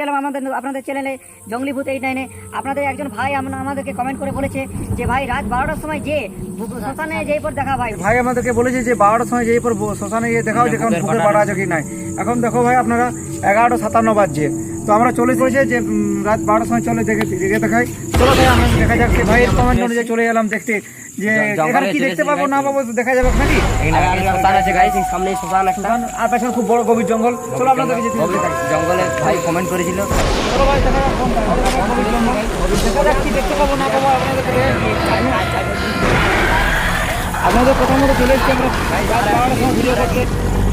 চলে এলাম আপনাদের চ্যানেলে জঙ্গলি ভূত 89-এ। আপনাদের একজন ভাই আমাদেরকে কমেন্ট করে বলেছে যে ভাই রাত 12টার সময় যে শ্মশানে যেই পর দেখা ভাই আমাদেরকে বলেছে যে 12টার সময় যেই পর শ্মশানে গিয়ে দেখাও যে কারণ পুকুরে পাড়া আছে কি নাই। এখন দেখো ভাই আপনারা 11:57 বাজছে, তো আমরা চলে এসেছি যে রাত 12টার সময় চলে দেখে দেখাই। চলো ভাই আমরা দেখা যাক যে ভাইয়ের কমেন্ট অনুযায়ী চলে এলাম দেখতে যে এখানে কি দেখতে পাবো না পাবো দেখা যাবে নাকি। শ্মশান আছে গাইস, সামনে শ্মশান একটা, আর পেছনে খুব বড় গভীর জঙ্গল। চলো আপনাদেরকে যেতে হবে জঙ্গলে ভাই কমেন্ট করেছিল। চলো ভাই দেখা যাক কি দেখতে পাবো না পাবো আপনাদের প্রথমত চলে এসেছি আমরা রাত 12টার সময় ভিডিও করতে।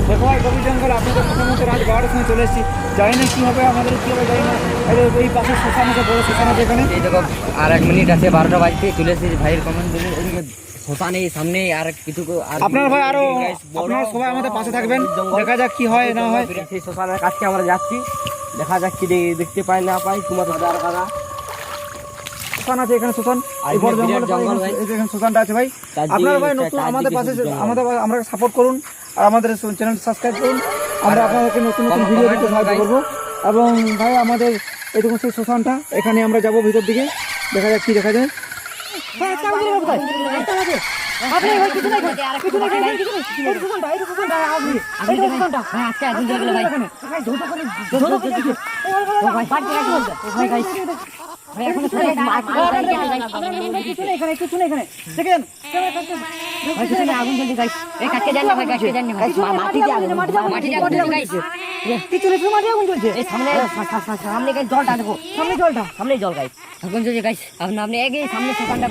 দেখো ভাই গভীর জঙ্গল, আপনাদের প্রথমত রাত 12টার সময় চলে এসেছি। জানি না কী হবে, আমাদের কী হবে জানি না। এই পাশে শ্মশান আছে, বড় শ্মশান আছে এখানে। এই দেখো আর 1 মিনিট আছে 12টা বাজতে, চলে এসেছি ভাইয়ের কমেন্ট দিলে। ওদিকে শ্মশানে সামনে আর কিছু আপনারা ভাই আরো আপনারা সবাই আমাদের পাশে থাকবেন, দেখা যাক কি হয় না হয়। সেই শ্মশানের কাছে আমরা যাচ্ছি, দেখা যাক কি দেখতে পাই না পাই। তোমাদের শ্মশান আছে এখানে, শ্মশান এই বড় জঙ্গল এখানে শ্মশানটা আছে ভাই। আপনারা ভাই নতুন আমাদের পাশে আমরা সাপোর্ট করুন আর আমাদের চ্যানেল সাবস্ক্রাইব করুন। আমরা আপনাদেরকে নতুন নতুন ভিডিও দিতে সাহায্য করবো। এবং ভাই আমাদের এরকম সেই শ্মশানটা, এখানে আমরা যাবো ভিতর দিকে, দেখা যাক কি দেখা যায়। সামনে জল গাইস, এখন যদি গাইস আপনি এগিয়ে সামনে শ্মশানটা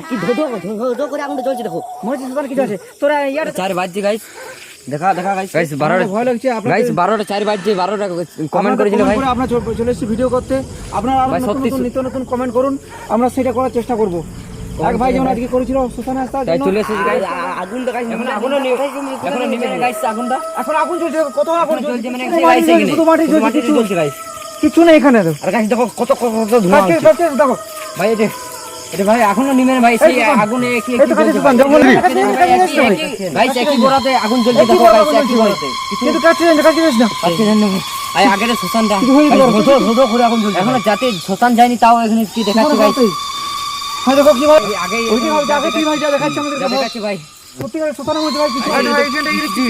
কি ধো করে আগুনটা জ্বলছে। দেখো মনে হচ্ছে কিছু আছে তোরা ইয়ার 4 বাজছে গাইস, দেখা গাইস 12টা ভয় লাগছে। গাইস 12টা 4 বাজছে, 12টা কমেন্ট করেছিল ভাই। আমরা চলে এসেছি ভিডিও করতে, আপনারা আরো নিত্য নতুন কমেন্ট করুন, আমরা সেটা করার চেষ্টা করব। এক ভাই যেমন আজকে করেছিল শ্মশানে আসার জন্য, চলে এসেছি গাইস। আগুনটা গাইস এখন নিভে গাইস, আগুনটা এখন আগুন জ্বলছে, কত আগুন জ্বলছে মানে শুধু মাটি জ্বলছে গাইস, কিছু নেই এখানে। আর গাইস দেখো কত ধোঁয়া হচ্ছে। দেখো ভাই এটা ভাই এখনো নিমে ভাই, সেই আগুনে কি গাইস একই বরাতে আগুন জ্বলছে। দেখো গাইস একই বরাতে কিন্তু কাছে না ভাই আগের শ্মশানটা ধো করে আগুন জ্বলছে। এখনো যাতে শ্মশান যায়নি তাও এখানে কি দেখাচ্ছি গাইস। হ্যাঁ দেখো কি ভাই আগে ওইদিকে আগে কি ভাই যা দেখাচ্ছে আমাদের দেখাচ্ছি ভাই। সত্যিকারের শ্মশানের মধ্যে ভাই কিছু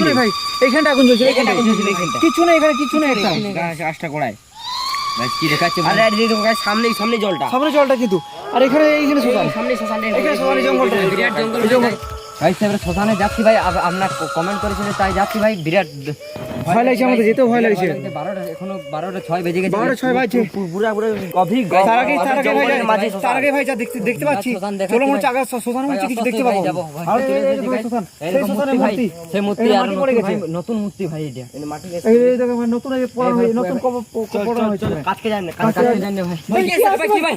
নেই ভাই, এইখানটা আগুন জ্বলছে, কিছু নেই এখানে, কিছু নেই একটা গাছটা গোড়ায় গাইস কি দেখাচ্ছে। আরে দেখো গাইস সামনে জলটা কিন্তু, আর এখানে এইখানে শ্মশান, সামনে শ্মশান, এখানে শ্মশানের জঙ্গলটা বিরাট জঙ্গল গাইস। আমরা শ্মশানে যাচ্ছি ভাই, আপনারা কমেন্ট করেছিলেন তাই যাচ্ছি ভাই। বিরাট ভয় লাগছে, আমাদের যেতেও ভয় লাগছে। 12টা এখনো 12টা 6 বেজে গেছে, 12:06 বাজছে। পুরো গভীর তার আগে ভাই যা দেখতে পাচ্ছি, চলো মনে হচ্ছে আগে শ্মশানের মধ্যে কিছু দেখতে পাবো। আর এই শ্মশানের মূর্তি, সেই মূর্তি আর নতুন মূর্তি ভাই, এটা মাটি এই দেখো ভাই নতুন এই পড়া হয়েছে, নতুন পড়া হয়েছে। কাটকে জানেন ভাই কি ভাই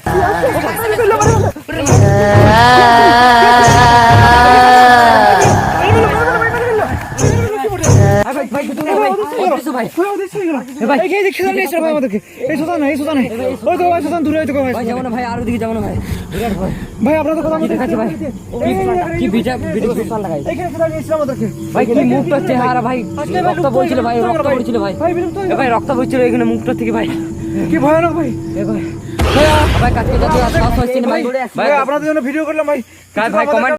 ভাই আরো দিকে যাবো না ভাই। ভাই আপনাদের কথা ভাই কি মুখটা চেহারা ভাই, রক্ত বলছিল ভাই, ভাই রক্ত বলছিল এখানে মুখটা থেকে ভাই, কি ভয়ানক ভাই। ভাই কাটকে যাচ্ছে, ভাই আপনাদের জন্য ভিডিও করলাম ভাই। ভাই কমেন্ট